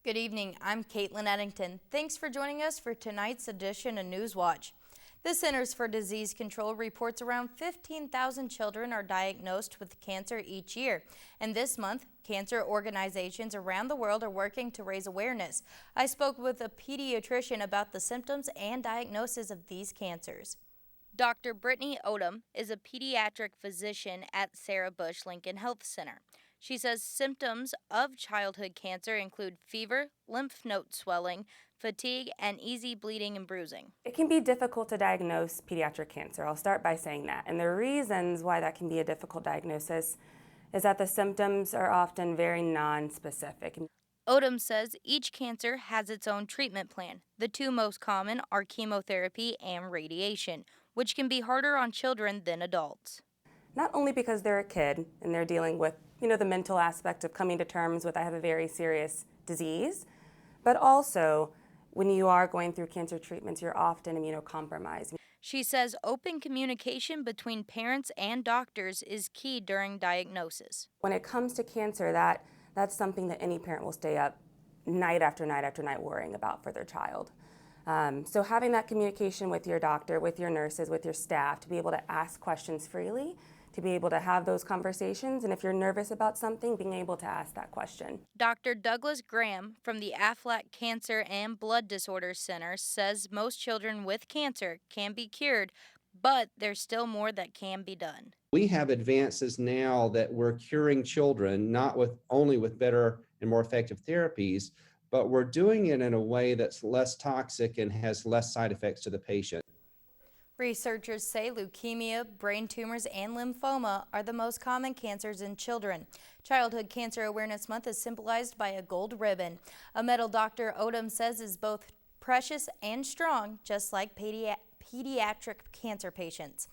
Good evening, I'm Caitlin Eddington. Thanks for joining us for tonight's edition of Newswatch. The Centers for Disease Control reports around 15,000 children are diagnosed with cancer each year. And this month, cancer organizations around the world are working to raise awareness. I spoke with a pediatrician about the symptoms and diagnosis of these cancers. Dr. Brittany Odom is a pediatric physician at Sarah Bush Lincoln Health Center. She says symptoms of childhood cancer include fever, lymph node swelling, fatigue, and easy bleeding and bruising. It can be difficult to diagnose pediatric cancer. I'll start by saying that. And the reasons why that can be a difficult diagnosis is that the symptoms are often very non-specific. Odom says each cancer has its own treatment plan. The two most common are chemotherapy and radiation, which can be harder on children than adults. Not only because they're a kid and they're dealing with, the mental aspect of coming to terms with I have a very serious disease, but also when you are going through cancer treatments, you're often immunocompromised. She says open communication between parents and doctors is key during diagnosis. When it comes to cancer, that's something that any parent will stay up night after night after night worrying about for their child. So having that communication with your doctor, with your nurses, with your staff, to be able to ask questions freely, to be able to have those conversations, and if you're nervous about something, being able to ask that question. Dr. Douglas Graham from the Aflac Cancer and Blood Disorders Center says most children with cancer can be cured, but there's still more that can be done. We have advances now that we're curing children, not only with better and more effective therapies, but we're doing it in a way that's less toxic and has less side effects to the patient. Researchers say leukemia, brain tumors, and lymphoma are the most common cancers in children. Childhood Cancer Awareness Month is symbolized by a gold ribbon. A medal Dr. Odom says is both precious and strong, just like pediatric cancer patients.